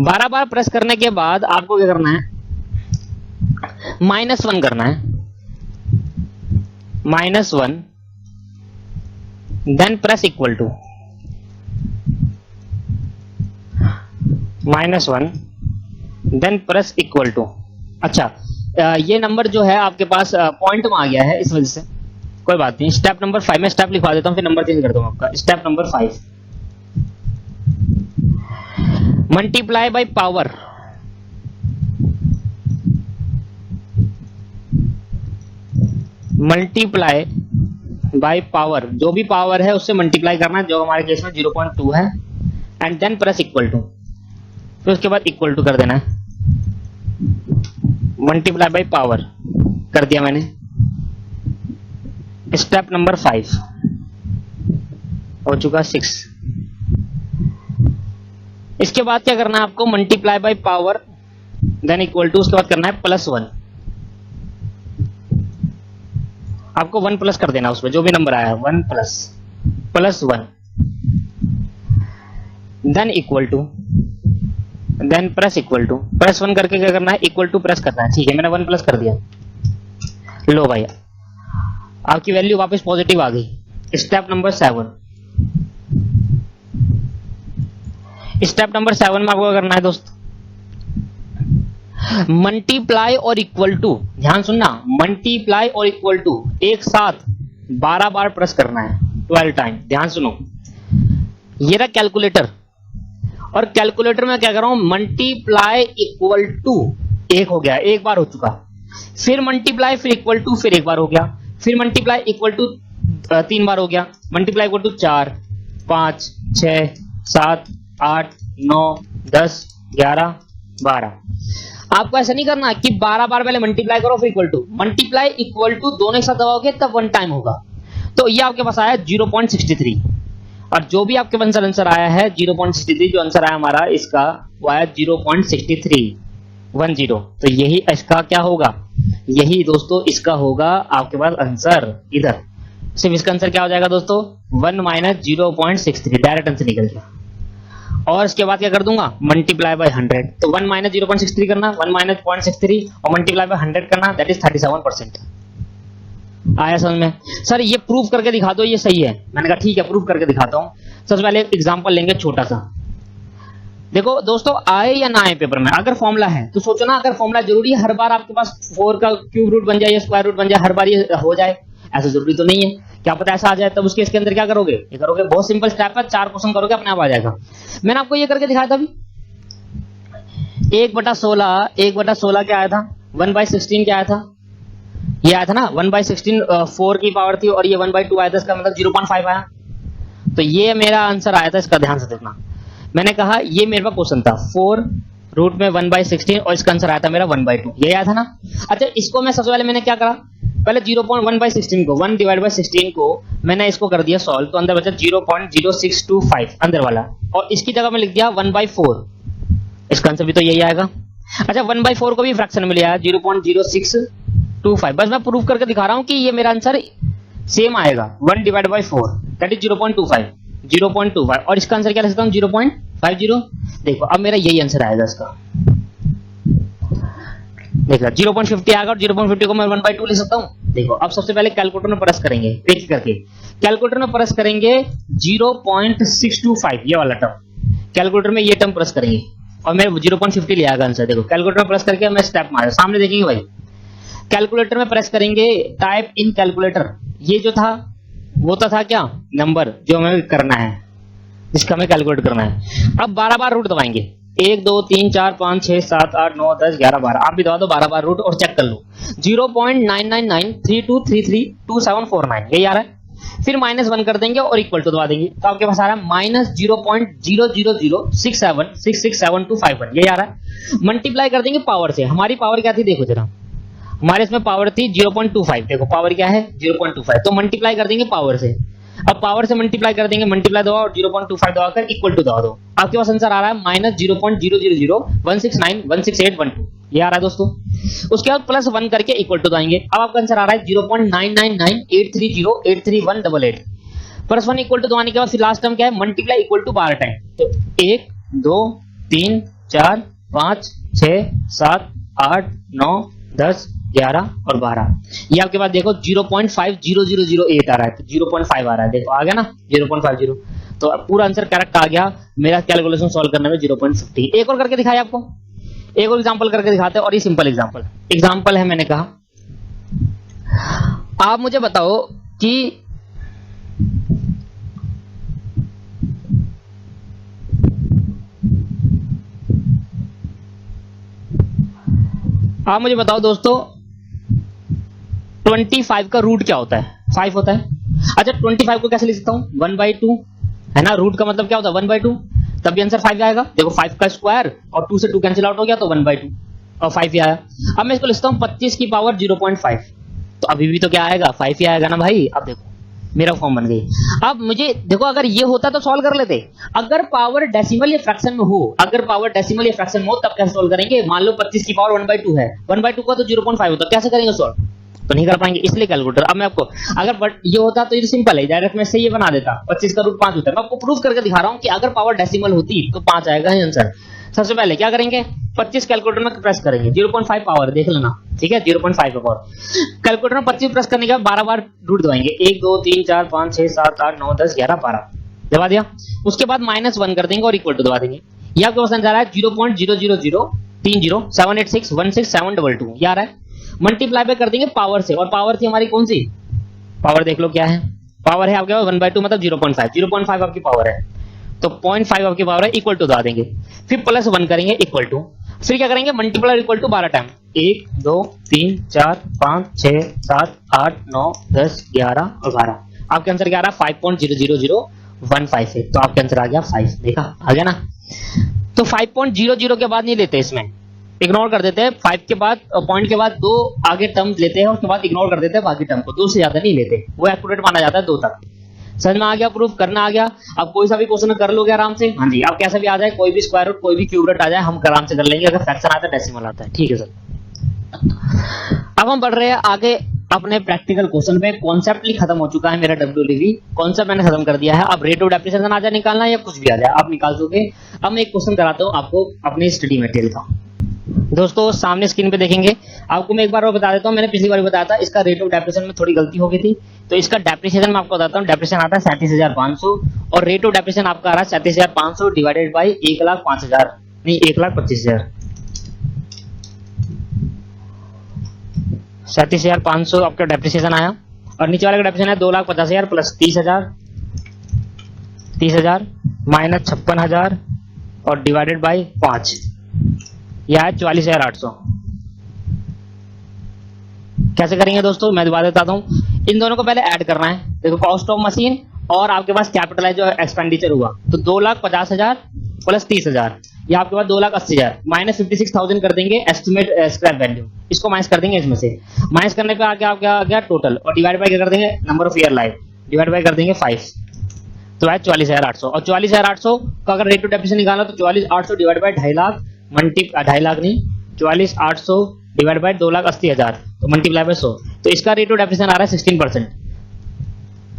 [SPEAKER 1] 12 बार प्रेस करने के बाद आपको क्या करना है? -1 करना है, -1 then press equal to -1 then press equal to. अच्छा ये नंबर जो है आपके पास पॉइंट में आ गया है, इस वजह से कोई बात नहीं। स्टेप नंबर 5 में स्टेप लिखवा देता हूं, फिर नंबर चेंज कर दूंगा आपका। Step number 5, multiply by power by power, जो भी पावर है उससे मल्टीप्लाई करना है, जो हमारे केस में 0.2 है, and then plus equal to, फिर उसके बाद इक्वल टू कर देना है, मल्टीप्लाई बाय पावर कर दिया मैंने। स्टेप नंबर 5 हो चुका 6। इसके बाद क्या करना है आपको, multiply by power then equal to, उसके बाद करना है +1। आपको 1 प्लस कर देना उसमें जो भी नंबर आया, 1 plus 1 then equal to, then press equal to, +1 करके क्या करना है, इक्वल टू प्रेस करना है। ठीक है, मैंने 1 प्लस कर दिया। लो भाई, आपकी वैल्यू वापस पॉजिटिव आ गई। Step number 7। स्टेप नंबर 7 में आपको क्या करना है दोस्त, मल्टीप्लाई और इक्वल टू, ध्यान सुनना, मल्टीप्लाई और इक्वल टू एक साथ 12 बार प्रेस करना है, 12 टाइम। ध्यान सुनो, ये रहा कैलकुलेटर, और कैलकुलेटर में क्या कर रहा हूं, मल्टीप्लाई इक्वल टू, एक हो गया, एक बार हो चुका, फिर मल्टीप्लाई, फिर इक्वल टू, फिर एक बार हो गया, फिर मल्टीप्लाई इक्वल टू 3 बार हो गया, मल्टीप्लाई इक्वल टू 4, 5, 6, 7, 8, 9, 10, 11, 12। आपको ऐसा नहीं करना कि 12 बार पहले मल्टीप्लाई करो फिर equal to, multiply equal to दोनों एक साथ दबाओगे तब 1 टाइम होगा। तो ये आपके पास आया 0.63, और जो भी आपके पास आंसर आया है 0.63, जो आंसर आया हमारा इसका वो आया 0.6310। तो यही इसका क्या होगा, यही दोस्तों इसका होगा आपके पास आंसर। इधर सिर्फ इसका आंसर क्या हो जाएगा दोस्तों, 1 - 0.63, डायरेक्ट आंसर निकल गया। और इसके बाद क्या कर दूंगा, मल्टीप्लाई बाय 100, तो 1 - 0.63 करना, 1 - 0.63 और मल्टीप्लाई बाय 100 करना, दैट इज 37%। आया समझ में? सर ये प्रूफ करके दिखा दो, ये सही है। मैंने कहा ठीक है, प्रूफ करके दिखाता हूं। सबसे पहले एक एग्जांपल लेंगे छोटा सा। देखो दोस्तों, आए या ना आए पेपर में, अगर फॉर्मूला है तो सोचो ना, अगर फॉर्मूला जरूरी है हर बार आपके पास 4 का क्यूब रूट बन जाए या स्क्वायर रूट बन जाए, हर बार ये हो जाए, ऐसा जरूरी तो नहीं है। क्या पता ऐसा आ जाए, तब उसके इसके अंदर क्या करोगे, ये करोगे, बहुत सिंपल स्टेप है, 4 क्वेश्चन करोगे अपने आप आ जाएगा। मैंने आपको ये करके दिखाया था अभी, 1/16, 1/16 क्या आया था, 1/16 क्या आया था, ये आया था ना 1/16, 4 की पावर थी, और ये 1/2 आया था, इसका मतलब 0.5 आया। तो ये मेरा आंसर आया था, इसका ध्यान से देखना। मैंने कहा ये मेरे पास क्वेश्चन था 4 रूट में 1/16, और इसका आंसर आया था मेरा 1/2, ये आया था ना। अच्छा, इसको मैं सबसे पहले मैंने क्या करा, पहले 0.1/16 को, 1/16 को मैंने इसको कर दिया सॉल्व, तो अंदर बचा 0.0625 अंदर वाला, और इसकी जगह में लिख दिया 1/4, इसका आंसर भी तो यही आएगा। अच्छा, 1/4 को भी फ्रैक्शन में लिया 0.0625, बस मैं प्रूफ करके दिखा रहा हूं कि ये मेरा आंसर सेम आएगा, 1/4 दैट इज 0.25, और इसका आंसर क्या लिख सकता हूं, 0.50। देखो अब मेरा यही आंसर आएगा इसका, देखो 0.50 आएगा, और 0.50 को मैं 1/2 लिख सकता हूं। देखो अब सबसे पहले कैलकुलेटर में प्रेस करेंगे, एक एक करके कैलकुलेटर में प्रेस करेंगे 0.625, ये वाला टर्म कैलकुलेटर में ये टर्म प्रेस करेंगे, और मैं 0.50 ले आएगा आंसर। देखो कैलकुलेटर में प्रेस करके मैं स्टेप मारा, सामने देखेंगे भाई, कैलकुलेटर में प्रेस करेंगे, टाइप इन कैलकुलेटर, ये जो था वो तो था क्या, नंबर जो हमें करना है, जिसका हमें कैलकुलेट करना है। अब 12 बार रूट दबाएंगे, 1 2 3 4 5 6 7 8 9 10 11 12, आप भी दबा दो 12 बार रूट और चेक कर लो, 0.99932332749 यही आ रहा है। फिर -1 कर देंगे और इक्वल टू दबा देंगे, तो आपके पास आ रहा है -0.000667251, यही आ रहा है। मल्टीप्लाई कर देंगे पावर से, हमारी पावर क्या थी देखो जरा, हमारे इसमें पावर थी 0.25, देखो पावर क्या है 0.25, तो मल्टीप्लाई कर देंगे पावर से। अब पावर से मल्टीप्लाई कर देंगे, मल्टीप्लाई दबाओ और 0.25 दबाकर इक्वल टू दबा दो, आपके पास आंसर आ रहा है -0.000169168112, ये आ रहा है दोस्तों। उसके बाद +1 करके इक्वल टू दबाएंगे, अब आपका आंसर आ रहा है 0.99983083188, +1 इक्वल टू दबाने के बाद फिर लास्ट टर्म क्या है, मल्टीप्लाई इक्वल टू 12 टाइम, तो 1 2 3 4 5 6 7 8 9 10 11 और 12, ये आपके पास देखो 0.50008 आ रहा है, तो 0.5 आ रहा है, देखो आ गया ना 0.50, तो पूरा आंसर करेक्ट आ गया मेरा कैलकुलेशन सॉल्व करने में 0.50। एक और करके दिखाया आपको, एक और एग्जांपल करके दिखाते हैं, और ये सिंपल एग्जांपल है। मैंने कहा आप मुझे बताओ कि आप मुझे बताओ दोस्तों 25 का रूट क्या होता है, 5 होता है, अच्छा 25 को कैसे लिख सकता हूँ, 1/2 है ना, रूट का मतलब क्या होता है 1/2, तब भी आंसर 5 आएगा। देखो 5 का स्क्वायर और 2 से 2 कैंसिल आउट हो गया तो 1/2 और 5 ही आया। अब मैं इसको लिखता हूँ 25 की पावर 0.5, तो अभी भी तो क्या आएगा 5 ही आएगा ना भाई। अब देखो मेरा फॉर्म बन गई। अब मुझे देखो अगर ये होता तो सॉल्व कर लेते, अगर पावर डेसिमल या फ्रैक्शन में हो, अगर पावर डेसिमल या फ्रैक्शन में हो तब कैसे सॉल्व करेंगे। मान लो 25 की पावर 1/2 है, 1/2 का तो 0.5 होता, कैसे करेंगे सॉल्व, तो नहीं कर पाएंगे, इसलिए कैलकुलेटर। अब मैं आपको अगर ये होता तो ये सिंपल है, डायरेक्ट मैं से ये बना देता, 25 का रूट 5 होता है। मैं आपको प्रूफ करके दिखा रहा हूं कि अगर पावर डेसिमल होती तो 5 आएगा ही आंसर। सबसे पहले क्या करेंगे, 25 कैलकुलेटर में प्रेस करेंगे, 0.5 पावर देख लेना, ठीक है 0.5 पावर। कैलकुलेटर में 25 प्रेस करने के बाद 12 बार रूट दबाएंगे, 1 2 3 4 5 6 7 8 9 10 11 12 दबा दिया। उसके बाद -1 कर देंगे और इक्वल टू दबा देंगे। ये आपके पास आ रहा है 0.0003078616722, ये आ रहा है। मल्टीप्लाई पे कर देंगे पावर से, और पावर थी हमारी कौन सी, पावर देख लो क्या है, पावर है आपके पास 1/2 मतलब 0.5 आपकी पावर है, तो 0.5 आपकी पावर है, इक्वल टू दबा देंगे। फिर +1 करेंगे इक्वल टू, फिर क्या करेंगे मल्टीप्लाई इक्वल टू 12 टाइम, 1 2 3 4 5 6 7 8 9 10 11 और 12। आपके आंसर क्या आ रहा है 5.00015 है, तो आपके आंसर आ गया 5। देखा आ गया ना। तो 5.00 के बाद नहीं लेते, इसमें इग्नोर कर देते हैं, 5 के बाद पॉइंट के बाद 2 आगे टर्म लेते हैं, उसके बाद इग्नोर कर देते हैं बाकी टर्म को, 2 से ज्यादा नहीं लेते, वो एक्यूरेट माना जाता है 2 तक। समझ में आ गया, प्रूफ करना आ गया। अब कोई सा भी क्वेश्चन कर लोगे आराम से, हाँ जी, अब कैसा भी आ जाए, कोई भी स्क्वायर रूट कोई भी क्यूब रूट आ जाए, हम आराम से कर लेंगे, अगर फ्रैक्शन आता है डेसिमल आता है, ठीक है सर। अब हम बढ़ रहे हैं आगे अपने प्रैक्टिकल क्वेश्चन पे। कॉन्सेप्ट खत्म हो चुका है मेरा WDV, कॉन्सेप्ट मैंने खत्म कर दिया है। अब रेट ऑफ डेप्रिसिएशन आ जाए निकालना, या कुछ भी आ जाए आप निकाल दोगे। अब मैं एक क्वेश्चन कराता हूँ आपको अपनी स्टडी मटेरियल का। दोस्तों सामने स्क्रीन पे देखेंगे, आपको मैं एक बार और बता देता हूँ, मैंने पिछली बार बताया था इसका रेट ऑफ डेप्रिसिएशन में थोड़ी गलती हो गई थी, तो इसका डेप्रिसिएशन मैं आपको बताता हूँ। डेप्रिसिएशन आता है 37,500 और रेट ऑफ डेप्रिसिएशन आपका आ रहा है 37,500 डिवाइडेड बाई 1,05,000 नहीं 1,25,000। 37,500 आपका डेप्रिसिएशन आया, और नीचे वाले का डेप्रिसिएशन है 2,50,000 प्लस 30,000 माइनस 56,000 और डिवाइडेड बाई 5, यह है 44,800। कैसे करेंगे दोस्तों, मैं बता देता हूं। इन दोनों को पहले ऐड करना है। देखो कॉस्ट ऑफ मशीन और आपके पास कैपिटलाइज जो एक्सपेंडिचर हुआ, तो 2,50,000 प्लस 30,000, ये आपके पास 2,80,000 माइनस 56,000 कर देंगे एस्टिमेट स्क्रैप वैल्यू, इसको माइनस कर देंगे इसमें से। माइनस करने पे आगे आपका आ गया टोटल, और डिवाइड बाय क्या कर देंगे number of year life, divide by कर देंगे 5, तो है 44,800। और 44,800 का अगर रेट ऑफ डेप्रिसिएशन निकालना तो 44,800 डिवाइड बाय 2.5 लाख, 2.5 लाख नहीं 44,800 डिवाइड बाय 2,80,000, तो मल्टीप्लाई बाय 100, तो इसका रेट ऑफ डेप्रिसिएशन आ रहा है 16%।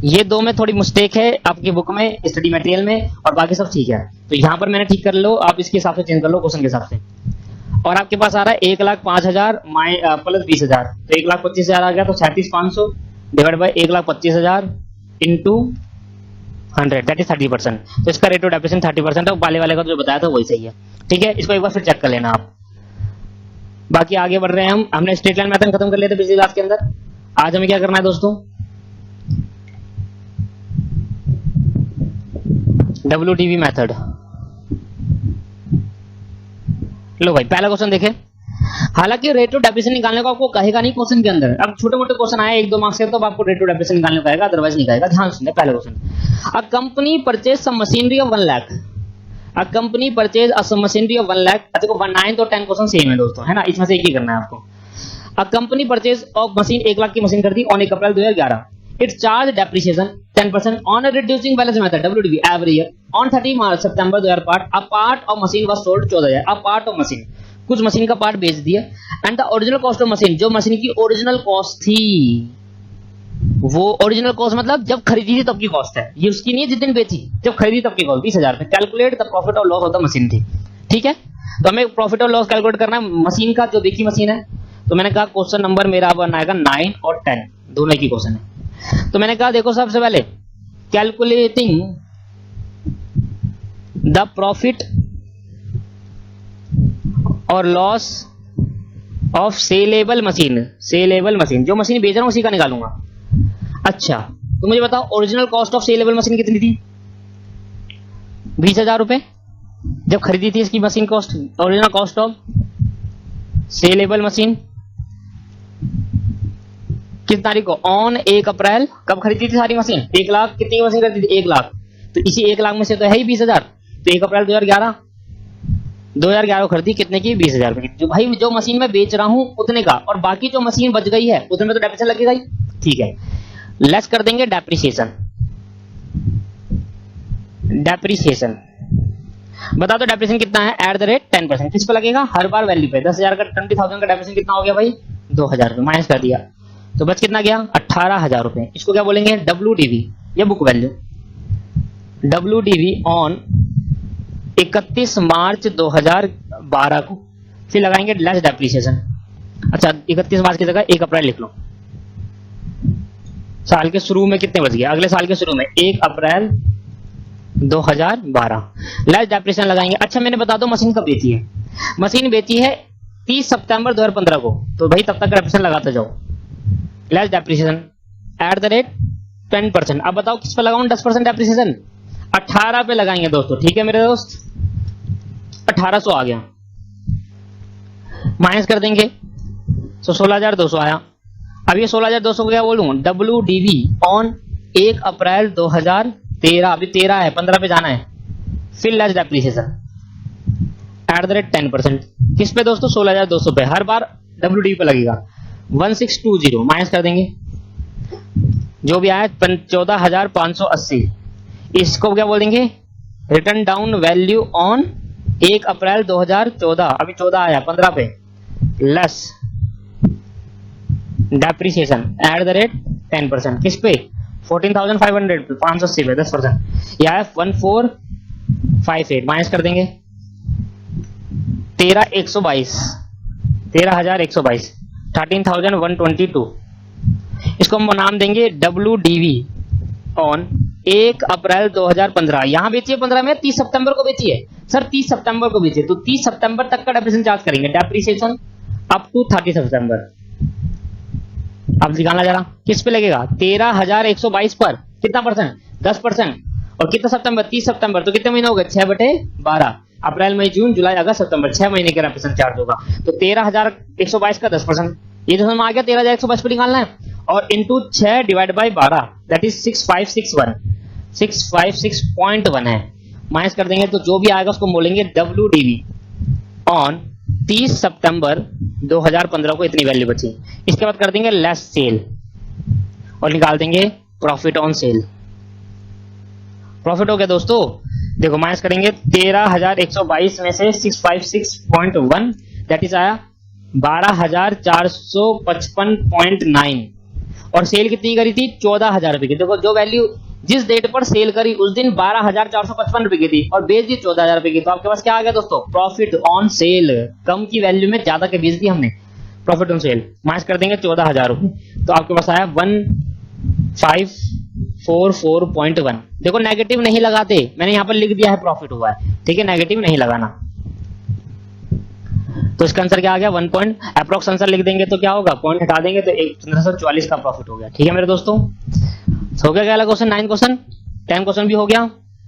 [SPEAKER 1] ये दो में थोड़ी मिस्टेक है आपकी बुक में, स्टडी मटेरियल में, और बाकी सब ठीक है। तो यहाँ पर मैंने ठीक कर लो, आप इसके हिसाब से चेंज कर लो क्वेश्चन के हिसाब से। और आपके पास आ रहा है 1,05,000 प्लस 20,000, तो 1,25,000 आ गया, तो 37,500 divide by 1,25,000 into 100 that is 30%। तो इसका रेट ऑफ डेप्रिसिएशन 30% है, वाले वाले का जो बताया था वही सही है, ठीक है। इसको एक बार फिर चेक कर लेना आप। बाकी आगे बढ़ रहे हैं हम, हमने स्ट्रेट लाइन मेथड खत्म कर लिया था पिछली क्लास के अंदर। आज हमें क्या करना है दोस्तों, WDV मेथड। लो भाई पहला क्वेश्चन देखे, हालांकि रेट ऑफ डेप्रिसिएशन निकालने को आपको कहेगा नहीं क्वेश्चन के अंदर। अब छोटे मोटे क्वेश्चन आए 1-2 मार्क्स के, तो आपको रेट ऑफ डेप्रिसिएशन निकालने को कहेगा, अदरवाइज नहीं कहेगा। ध्यान सुनिए पहला question, a company purchase some machinery of 1 lakh, a company purchase a some machinery of 1 lakh. देखो 9 तो 10 क्वेश्चन सेम है दोस्तों, है ना, इसमें से एक ही करना है आपको। A company purchase of machine 1 lakh की मशीन कर दी on 1 April 2011, it charge depreciation 10% on a reducing balance method WDV every year on 30 March सितंबर 2005 a part of machine was sold 14,000। A part of machine, कुछ machine का part बेच दिया, and the original cost of machine, जो machine की original cost थी, वो original cost मतलब जब खरीदी थी तब की कॉस्ट है, ये उसकी नहीं है जिस दिन बेची, जब खरीदी तब की कॉस्ट 20,000 पे। कैलकुलेट द प्रॉफिट और लॉस ऑफ द मशीन थी, ठीक है। तो हमें प्रॉफिट और लॉस कैलकुलेट करना है मशीन का, जो देखी मशीन है। तो मैंने कहा क्वेश्चन नंबर मेरा बनाएगा 9 और 10, दोनों एक ही क्वेश्चन है। तो मैंने कहा देखो सबसे पहले कैलकुलेटिंग द प्रॉफिट और loss of saleable machine, saleable machine जो मशीन बेच रहा हूं उसी का निकालूंगा। अच्छा तो मुझे बताओ original cost of saleable machine कितनी थी, 20,000 रुपए जब खरीदी थी इसकी machine cost. Original cost of saleable machine किस तारीख को? ऑन 1 अप्रैल। कब खरीदी थी सारी मशीन? 1 लाख। कितनी की मशीन खरीदी थी? 1 लाख। तो इसी 1 लाख में से तो है ही 20,000। तो 1 अप्रैल 2011 को खरीदी, कितने की? 20,000 रुपए की। जो भाई जो मशीन मैं बेच रहा हूं उतने का, और बाकी जो मशीन बच गई है उसमें तो डेप्रिसिएशन लगेगा ही। ठीक है, लेस कर देंगे डेप्रिसिएशन। डेप्रिसिएशन बता दो, डेप्रिसिएशन कितना है? At the rate 10%। किस पे लगेगा? हर बार वैल्यू पे। 10,000 का 20,000 का डेप्रिसिएशन कितना हो गया भाई? 2,000 रुपए। माइनस कर दिया तो बच कितना गया? 18,000 रुपए। इसको क्या बोलेंगे? WDV या बुक वैल्यू। WDV ऑन 31 मार्च 2012 को। फिर लगाएंगे लेस डेप्रिसिएशन। अच्छा, 31 मार्च की जगह 1 अप्रैल लिख लो। साल के शुरू में कितने बच गए? अगले साल के शुरू में 1 अप्रैल 2012। लेस डेप्रिसिएशन लगाएंगे। अच्छा, मैंने बता दो मशीन कब बेची है? मशीन बेची है 30 सितंबर 2015 को। तो भाई तब तक डेप्रिसिएशन लगाते जाओ। Less depreciation at the rate 10%। अब बताओ किस पे लगाऊं 10% डेप्रिसिएशन? 18 पे लगाएंगे दोस्तों। ठीक है मेरे दोस्त, 1800 आ गया। माइनस कर देंगे तो 16,200 आया। अब ये 16,200 को क्या बोलूं? WDV ऑन 1 अप्रैल 2013। अभी 13 है, 15 पे जाना है। फिर less depreciation at the rate 10%। किस पे दोस्तों? 16,200 पे। हर बार WDV पे लगेगा। 1620 माइनस कर देंगे, जो भी आया 14,580। इसको क्या बोल देंगे? रिटर्न डाउन वैल्यू ऑन 1 अप्रैल 2014। अभी 14 आया, 15 पे। Less depreciation at the rate 10%। किस पे? 14,500 पे, 580 पे 10%। यह है 1458। माइनस कर देंगे 13,122। 13,122। इसको हम नाम देंगे WDV ऑन 1 अप्रैल 2015। यहां बेची है 15 में, 30 सितंबर को बेची है। सर 30 सितंबर को बेची है तो 30 सितंबर तक का डेप्रिसिएशन चार्ज करेंगे। डेप्रिसिएशन अप टू 30 सितंबर। अब निकालना जरा, किस पे लगेगा? 13,122 पर। कितना परसेंट? 10%। और कितना सितंबर? 30 सितंबर। तो कितने महीने हो गए? 6/12। अप्रैल, मई, जून, जुलाई, अगस्त, सितंबर। 6 महीने का डेप्रिसिएशन चार्ज होगा। तो 13,122 का 10%। ये जो समझ आ गया, 13,122 पे निकालना है। और into 6 divide by 12 that is 6561। 656.1 है। माइनस कर देंगे तो जो भी आएगा उसको बोलेंगे WDV ऑन 30 सितंबर 2015 को इतनी वैल्यू बची। इसके बाद कर देंगे लेस सेल और निकाल देंगे प्रॉफिट ऑन सेल। प्रॉफिट हो गया दोस्तों। देखो माइनस करेंगे 13,122 में से 656.1 दैट इज आया 12,455.9। और सेल कितनी करी थी? 14,000 रुपए की। देखो जो वैल्यू जिस डेट पर सेल करी उस दिन 12,455 रुपए की थी और बेच दी 14,000 रुपए की। तो आपके पास क्या आ गया दोस्तों? Profit on sale. कम की वैल्यू में ज्यादा के बेच दी हमने। प्रॉफिट ऑन सेल माइनस कर देंगे 14,000 रुपए। तो आपके पास आया 1544.1। देखो नेगेटिव नहीं लगाते, मैंने यहां पर लिख दिया है प्रॉफिट हुआ है। ठीक है, नेगेटिव नहीं लगाना। तो इसका आंसर क्या आ गया? 1 पॉइंट। अप्रोक्स आंसर लिख देंगे तो क्या होगा? पॉइंट हटा देंगे तो 1544 का प्रॉफिट हो गया। ठीक है मेरे दोस्तों, हो गया क्या वाला क्वेश्चन? 9 क्वेश्चन। 10 क्वेश्चन भी हो गया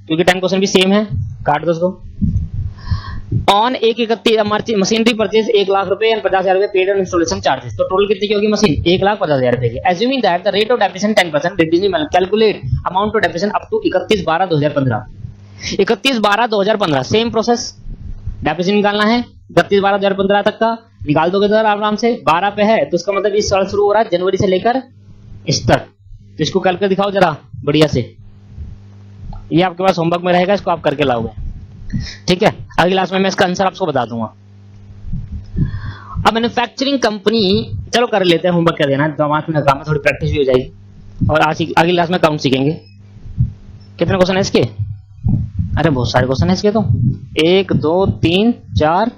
[SPEAKER 1] क्योंकि 10 क्वेश्चन भी सेम है। काट दो उसको। ऑन 1/31 मशीनरी परचेज 1 लाख रुपए एंड 50,000 रुपए पेड ऑन इंस्टॉलेशन चार्जेस। तो टोटल कितनी की होगी मशीन? 1,50,000 रुपए की। Assuming that the rate of depreciation 10%, calculate amount of depreciation up to 31/12/2015। 31/12/2015 same process. Depreciation निकालना है 31/12/2015 तक का। निकाल दोगे तो आराम से। 12 पे है तो इसका मतलब इस साल शुरू हो रहा है जनवरी से लेकर इस तक। तो इसको करके दिखाओ जरा बढ़िया से। ये आपके पास होमवर्क में रहेगा, इसको आप करके लाओगे। ठीक है, अगली क्लास में मैं इसका आंसर आपको बता दूंगा। अब मैन्युफैक्चरिंग कंपनी, चलो कर लेते हैं। होमवर्क कर देना, दिमाग में काम में थोड़ी प्रैक्टिस भी हो जाएगी। और आज अगली क्लास में काउंट सीखेंगे। कितने क्वेश्चन है इसके? अरे बहुत सारे क्वेश्चन है इसके तो। 1 2 3 4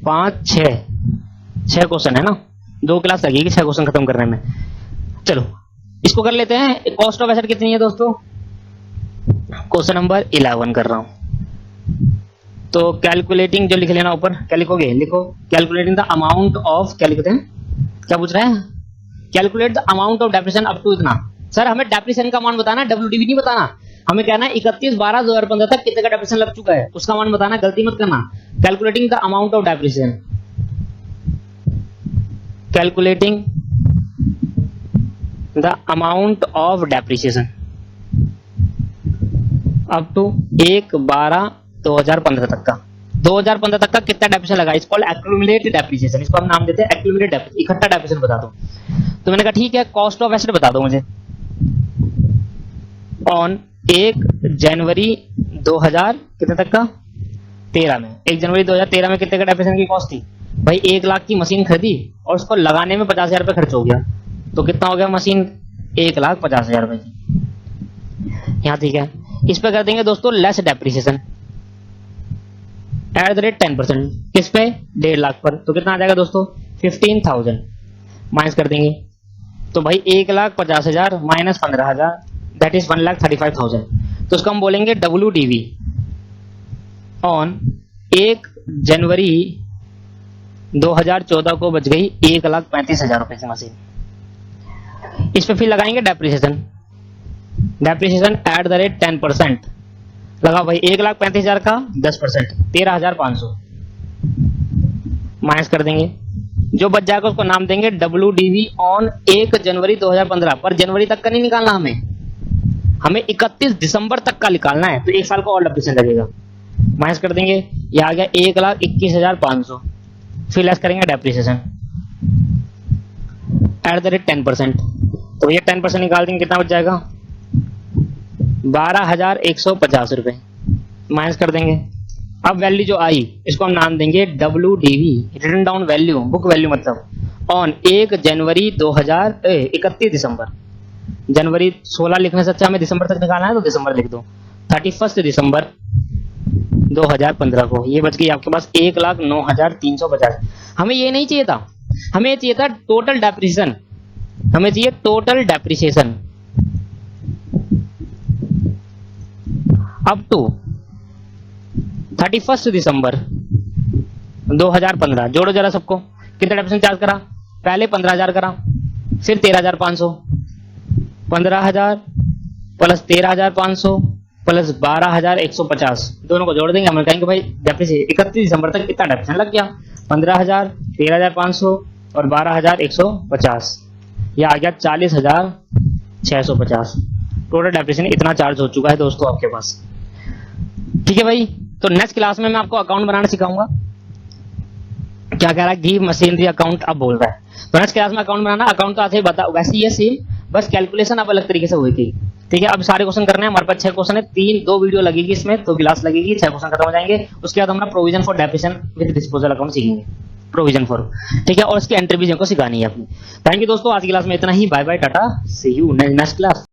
[SPEAKER 1] 5 6 क्वेश्चन है ना। 2 क्लास लगेगी 6 क्वेश्चन खत्म करने में। चलो इसको कर लेते हैं। कॉस्ट ऑफ एसेट कितनी है दोस्तों? क्वेश्चन नंबर 11 कर रहा हूं। तो कैलकुलेटिंग जो लिख लेना ऊपर, क्या लिखोगे? लिखो कैलकुलेटिंग द अमाउंट ऑफ, क्या लिखते हैं? क्या पूछ रहे हैं? Calculate the amount of depreciation up to इतना। सर हमें डेप्रिसिएशन का अमाउंट बताना, WDV नहीं बताना। हमें कहना है 31/12/2015 तक कितने का डेप्रिसिएशन लग चुका है, उसका अमाउंट बताना। गलती मत करना। Calculating the amount of depreciation, calculating the amount of depreciation up to 1/12/2015 तक का, 2015 तक का कितना डेप्रिसिएशन लगा, इसको एक्यूमुलेटेड डेप्रिसिएशन, इसको हम नाम देते हैं एक्यूमुलेटेड डेप्रिसिएशन, इकट्ठा डेप्रिसिएशन बता दो। तो मैंने कहा ठीक है, कॉस्ट ऑफ एसेट बता दो मुझे ऑन 1 जनवरी 2000 कितने तक का 13 में, 1 जनवरी 2013 में कितने का डेप्रिसिएशन की कॉस्ट थी भाई, 1 लाख की मशीन खरीदी और उसको लगाने में 50,000 रुपये खर्च हो गया, तो कितना हो गया मशीन 1,50,000 रुपए की। यहाँ ठीक है, इस पे कर देंगे दोस्तों less depreciation at the rate 10%, किस पे 1.5 लाख पर, तो कितना आ जाएगा दोस्तों 15,000 माइनस कर देंगे, तो भाई 1,50,000 माइनस 15,000 दैट इज 1,35,000, तो उसको हम बोलेंगे WDV ऑन 1 जनवरी 2014 को बच गई 1,35,000 रुपए की मशीन। इस पे फिर लगाएंगे depreciation, depreciation at the rate 10% लगा भाई, 1,35,000 का 10% 13,500 माइनस कर देंगे, जो बच जाएगा उसको नाम देंगे WDV ऑन 1 जनवरी 2015, पर जनवरी तक का नहीं निकालना हमें 31 दिसंबर तक का निकालना है, तो 1 साल का और डेप्रिसिएशन लगेगा, माइनस कर देंगे, ये आ गया 1,21,500, फिर लेस करेंगे डेप्रिसिएशन एट द रेट 10%, तो ये 10% निकाल देंगे, कितना बच जाएगा 12,150 रुपए, माइनस कर देंगे। अब वैल्यू जो आई इसको हम नाम देंगे WDV written down value, book value मतलब ऑन 1 जनवरी 31 दिसंबर, जनवरी 16 लिखने से अच्छा हमें दिसंबर तक निकालना है तो दिसंबर लिख दो, 31 दिसंबर 2015 को ये बच गई आपके पास 1,09,350। हमें ये नहीं चाहिए था, हमें चाहिए था टोटल डेप्रिसिएशन, हमें चाहिए टोटल डेप्रिसिएशन अप टू 31 दिसंबर 2015, जोड़ो जरा सबको, कितना डेप्रिसिएशन चार्ज करा, पहले 15,000 करा, फिर 13,500, 15,000 प्लस 13,500 प्लस 12,150, दोनों को जोड़ देंगे, हम कहेंगे भाई डेप्रिसिएशन 31 दिसंबर तक कितना डेप्रिसिएशन लग गया, 15,000 13,500 और 12,150, यह आ गया 40,650, टोटल डेप्रिसिएशन इतना चार्ज हो चुका है दोस्तों आपके पास। ठीक है भाई, तो नेक्स्ट क्लास में मैं आपको अकाउंट बनाना सिखाऊंगा, क्या कह रहा है गिव मशीनरी अकाउंट अब बोल रहा है, तो नेक्स्ट क्लास में अकाउंट बनाना, अकाउंट तो आते ही बता, वैसे ये सेम, बस कैलकुलेशन अब अलग तरीके से हुई थी। ठीक है, अब सारे क्वेश्चन करने हैं, हमारे पास 6 क्वेश्चन है, 2 वीडियो लगेगी इसमें, 2 क्लास लगेगी, 6 क्वेश्चन खत्म हो जाएंगे, उसके बाद हम provision for depreciation with disposal account सीखेंगे, प्रोविजन फॉर, ठीक है, और उसकी एंट्री भी हमको सिखानी है अपनी। थैंक यू दोस्तों, आज की क्लास में इतना ही, bye bye tata, see you next class.